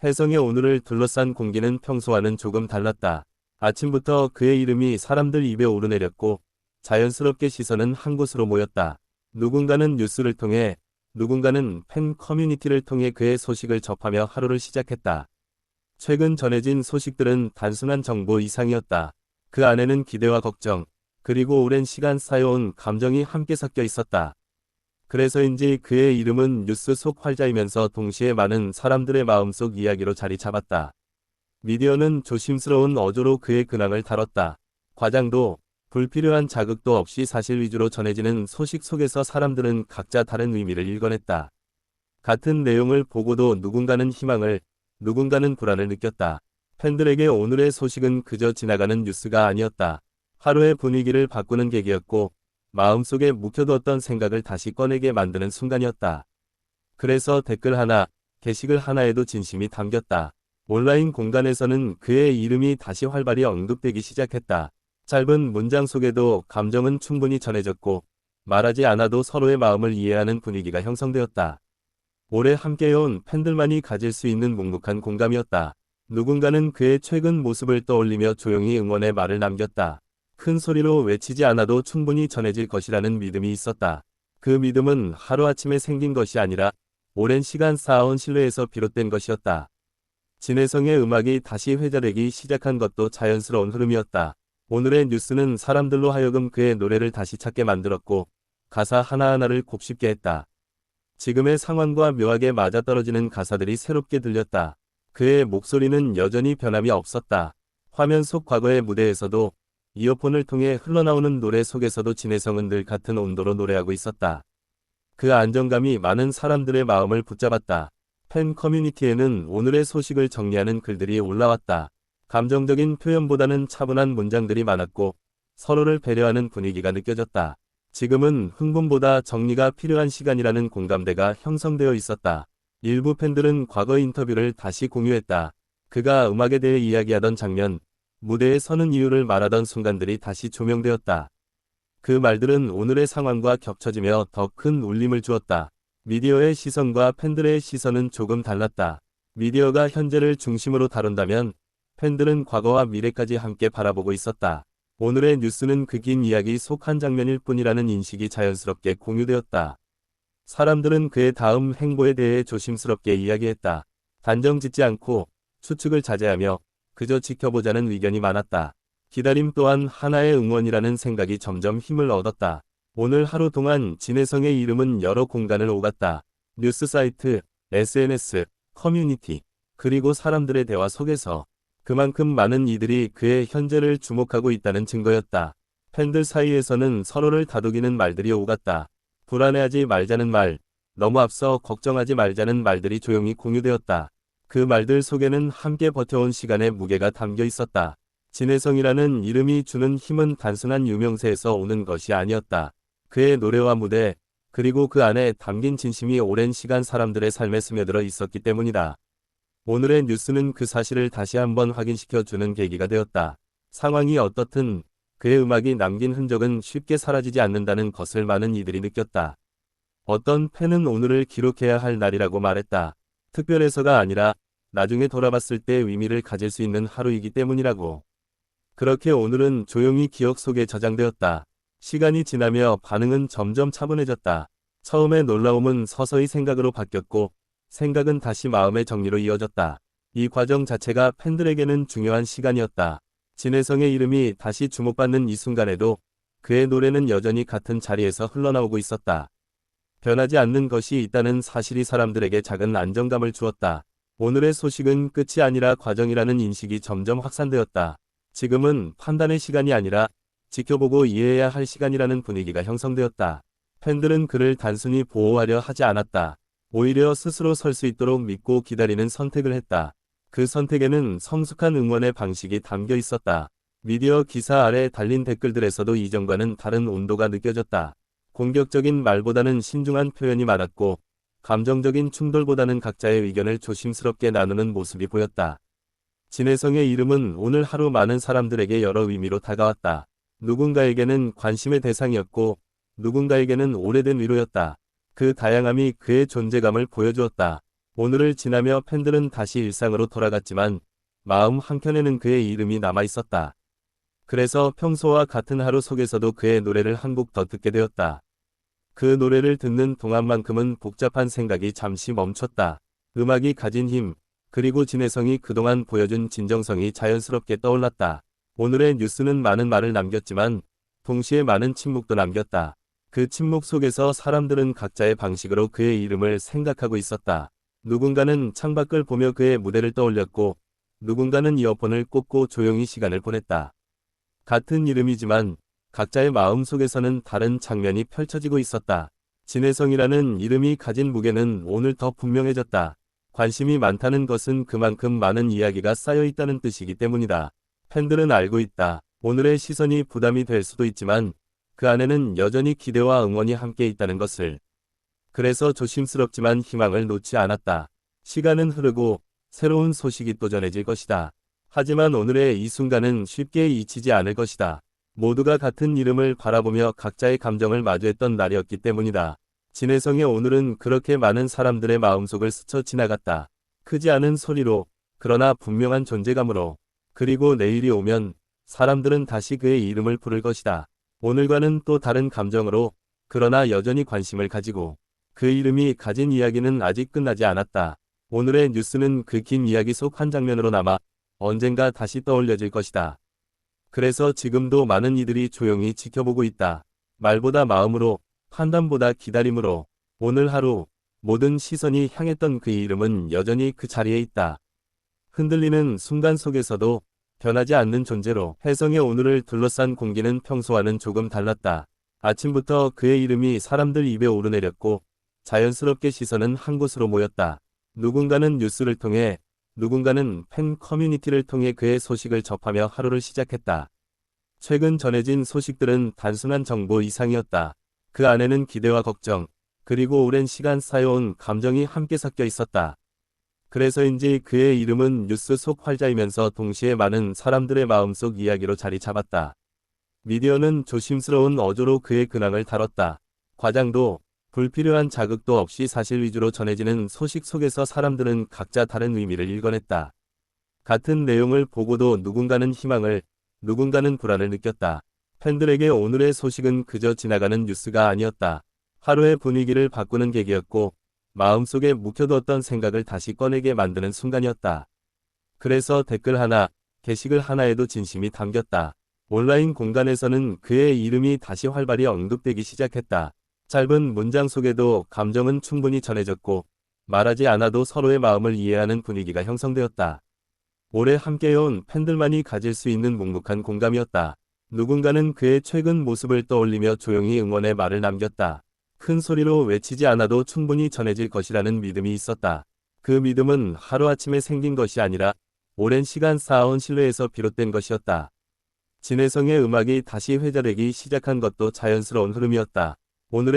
혜성의 오늘을 둘러싼 공기는 평소와는 조금 달랐다. 아침부터 그의 이름이 사람들 입에 오르내렸고 자연스럽게 시선은 한 곳으로 모였다. 누군가는 뉴스를 통해, 누군가는 팬 커뮤니티를 통해 그의 소식을 접하며 하루를 시작했다. 최근 전해진 소식들은 단순한 정보 이상이었다. 그 안에는 기대와 걱정, 그리고 오랜 시간 쌓여온 감정이 함께 섞여 있었다. 그래서인지 그의 이름은 뉴스 속 활자이면서 동시에 많은 사람들의 마음속 이야기로 자리 잡았다. 미디어는 조심스러운 어조로 그의 근황을 다뤘다. 과장도 불필요한 자극도 없이 사실 위주로 전해지는 소식 속에서 사람들은 각자 다른 의미를 읽어냈다. 같은 내용을 보고도 누군가는 희망을, 누군가는 불안을 느꼈다. 팬들에게 오늘의 소식은 그저 지나가는 뉴스가 아니었다. 하루의 분위기를 바꾸는 계기였고 마음속에 묵혀두었던 생각을 다시 꺼내게 만드는 순간이었다. 그래서 댓글 하나, 게시글 하나에도 진심이 담겼다. 온라인 공간에서는 그의 이름이 다시 활발히 언급되기 시작했다. 짧은 문장 속에도 감정은 충분히 전해졌고 말하지 않아도 서로의 마음을 이해하는 분위기가 형성되었다. 오래 함께해온 팬들만이 가질 수 있는 묵묵한 공감이었다. 누군가는 그의 최근 모습을 떠올리며 조용히 응원의 말을 남겼다. 큰 소리로 외치지 않아도 충분히 전해질 것이라는 믿음이 있었다. 그 믿음은 하루아침에 생긴 것이 아니라 오랜 시간 쌓아온 신뢰에서 비롯된 것이었다. 진혜성의 음악이 다시 회자되기 시작한 것도 자연스러운 흐름이었다. 오늘의 뉴스는 사람들로 하여금 그의 노래를 다시 찾게 만들었고 가사 하나하나를 곱씹게 했다. 지금의 상황과 묘하게 맞아떨어지는 가사들이 새롭게 들렸다. 그의 목소리는 여전히 변함이 없었다. 화면 속 과거의 무대에서도 이어폰을 통해 흘러나오는 노래 속에서도 진혜성은 늘 같은 온도로 노래하고 있었다. 그 안정감이 많은 사람들의 마음을 붙잡았다. 팬 커뮤니티에는 오늘의 소식을 정리하는 글들이 올라왔다. 감정적인 표현보다는 차분한 문장들이 많았고 서로를 배려하는 분위기가 느껴졌다. 지금은 흥분보다 정리가 필요한 시간이라는 공감대가 형성되어 있었다. 일부 팬들은 과거 인터뷰를 다시 공유했다. 그가 음악에 대해 이야기하던 장면, 무대에 서는 이유를 말하던 순간들이 다시 조명되었다. 그 말들은 오늘의 상황과 겹쳐지며 더 큰 울림을 주었다. 미디어의 시선과 팬들의 시선은 조금 달랐다. 미디어가 현재를 중심으로 다룬다면 팬들은 과거와 미래까지 함께 바라보고 있었다. 오늘의 뉴스는 그 긴 이야기 속 한 장면일 뿐이라는 인식이 자연스럽게 공유되었다. 사람들은 그의 다음 행보에 대해 조심스럽게 이야기했다. 단정짓지 않고 추측을 자제하며 그저 지켜보자는 의견이 많았다. 기다림 또한 하나의 응원이라는 생각이 점점 힘을 얻었다. 오늘 하루 동안 진혜성의 이름은 여러 공간을 오갔다. 뉴스 사이트, SNS, 커뮤니티, 그리고 사람들의 대화 속에서 그만큼 많은 이들이 그의 현재를 주목하고 있다는 증거였다. 팬들 사이에서는 서로를 다독이는 말들이 오갔다. 불안해하지 말자는 말, 너무 앞서 걱정하지 말자는 말들이 조용히 공유되었다. 그 말들 속에는 함께 버텨온 시간의 무게가 담겨 있었다. 진혜성이라는 이름이 주는 힘은 단순한 유명세에서 오는 것이 아니었다. 그의 노래와 무대, 그리고 그 안에 담긴 진심이 오랜 시간 사람들의 삶에 스며들어 있었기 때문이다. 오늘의 뉴스는 그 사실을 다시 한번 확인시켜 주는 계기가 되었다. 상황이 어떻든 그의 음악이 남긴 흔적은 쉽게 사라지지 않는다는 것을 많은 이들이 느꼈다. 어떤 팬은 오늘을 기록해야 할 날이라고 말했다. 특별해서가 아니라 나중에 돌아봤을 때 의미를 가질 수 있는 하루이기 때문이라고. 그렇게 오늘은 조용히 기억 속에 저장되었다. 시간이 지나며 반응은 점점 차분해졌다. 처음의 놀라움은 서서히 생각으로 바뀌었고 생각은 다시 마음의 정리로 이어졌다. 이 과정 자체가 팬들에게는 중요한 시간이었다. 진혜성의 이름이 다시 주목받는 이 순간에도 그의 노래는 여전히 같은 자리에서 흘러나오고 있었다. 변하지 않는 것이 있다는 사실이 사람들에게 작은 안정감을 주었다. 오늘의 소식은 끝이 아니라 과정이라는 인식이 점점 확산되었다. 지금은 판단의 시간이 아니라 지켜보고 이해해야 할 시간이라는 분위기가 형성되었다. 팬들은 그를 단순히 보호하려 하지 않았다. 오히려 스스로 설 수 있도록 믿고 기다리는 선택을 했다. 그 선택에는 성숙한 응원의 방식이 담겨 있었다. 미디어 기사 아래 달린 댓글들에서도 이전과는 다른 온도가 느껴졌다. 공격적인 말보다는 신중한 표현이 많았고 감정적인 충돌보다는 각자의 의견을 조심스럽게 나누는 모습이 보였다. 진혜성의 이름은 오늘 하루 많은 사람들에게 여러 의미로 다가왔다. 누군가에게는 관심의 대상이었고 누군가에게는 오래된 위로였다. 그 다양함이 그의 존재감을 보여주었다. 오늘을 지나며 팬들은 다시 일상으로 돌아갔지만 마음 한켠에는 그의 이름이 남아 있었다. 그래서 평소와 같은 하루 속에서도 그의 노래를 한 곡 더 듣게 되었다. 그 노래를 듣는 동안만큼은 복잡한 생각이 잠시 멈췄다. 음악이 가진 힘, 그리고 진혜성이 그동안 보여준 진정성이 자연스럽게 떠올랐다. 오늘의 뉴스는 많은 말을 남겼지만 동시에 많은 침묵도 남겼다. 그 침묵 속에서 사람들은 각자의 방식으로 그의 이름을 생각하고 있었다. 누군가는 창밖을 보며 그의 무대를 떠올렸고 누군가는 이어폰을 꽂고 조용히 시간을 보냈다. 같은 이름이지만 각자의 마음 속에서는 다른 장면이 펼쳐지고 있었다. 진혜성이라는 이름이 가진 무게는 오늘 더 분명해졌다. 관심이 많다는 것은 그만큼 많은 이야기가 쌓여 있다는 뜻이기 때문이다. 팬들은 알고 있다. 오늘의 시선이 부담이 될 수도 있지만 그 안에는 여전히 기대와 응원이 함께 있다는 것을. 그래서 조심스럽지만 희망을 놓지 않았다. 시간은 흐르고 새로운 소식이 또 전해질 것이다. 하지만 오늘의 이 순간은 쉽게 잊히지 않을 것이다. 모두가 같은 이름을 바라보며 각자의 감정을 마주했던 날이었기 때문이다. 진혜성의 오늘은 그렇게 많은 사람들의 마음속을 스쳐 지나갔다. 크지 않은 소리로, 그러나 분명한 존재감으로. 그리고 내일이 오면 사람들은 다시 그의 이름을 부를 것이다. 오늘과는 또 다른 감정으로, 그러나 여전히 관심을 가지고. 그 이름이 가진 이야기는 아직 끝나지 않았다. 오늘의 뉴스는 그 긴 이야기 속 한 장면으로 남아 언젠가 다시 떠올려질 것이다. 그래서 지금도 많은 이들이 조용히 지켜보고 있다. 말보다 마음으로, 판단보다 기다림으로. 오늘 하루 모든 시선이 향했던 그 이름은 여전히 그 자리에 있다. 흔들리는 순간 속에서도 변하지 않는 존재로. 혜성의 오늘을 둘러싼 공기는 평소와는 조금 달랐다. 아침부터 그의 이름이 사람들 입에 오르내렸고 자연스럽게 시선은 한 곳으로 모였다. 누군가는 뉴스를 통해, 누군가는 팬 커뮤니티를 통해 그의 소식을 접하며 하루를 시작했다. 최근 전해진 소식들은 단순한 정보 이상이었다. 그 안에는 기대와 걱정, 그리고 오랜 시간 쌓여온 감정이 함께 섞여 있었다. 그래서인지 그의 이름은 뉴스 속 활자이면서 동시에 많은 사람들의 마음속 이야기로 자리 잡았다. 미디어는 조심스러운 어조로 그의 근황을 다뤘다. 과장도 불필요한 자극도 없이 사실 위주로 전해지는 소식 속에서 사람들은 각자 다른 의미를 읽어냈다. 같은 내용을 보고도 누군가는 희망을, 누군가는 불안을 느꼈다. 팬들에게 오늘의 소식은 그저 지나가는 뉴스가 아니었다. 하루의 분위기를 바꾸는 계기였고 마음속에 묵혀두었던 생각을 다시 꺼내게 만드는 순간이었다. 그래서 댓글 하나, 게시글 하나에도 진심이 담겼다. 온라인 공간에서는 그의 이름이 다시 활발히 언급되기 시작했다. 짧은 문장 속에도 감정은 충분히 전해졌고 말하지 않아도 서로의 마음을 이해하는 분위기가 형성되었다. 오래 함께해온 팬들만이 가질 수 있는 묵묵한 공감이었다. 누군가는 그의 최근 모습을 떠올리며 조용히 응원의 말을 남겼다. 큰 소리로 외치지 않아도 충분히 전해질 것이라는 믿음이 있었다. 그 믿음은 하루아침에 생긴 것이 아니라 오랜 시간 쌓아온 신뢰에서 비롯된 것이었다. 진혜성의 음악이 다시 회자되기 시작한 것도 자연스러운 흐름이었다. 오늘의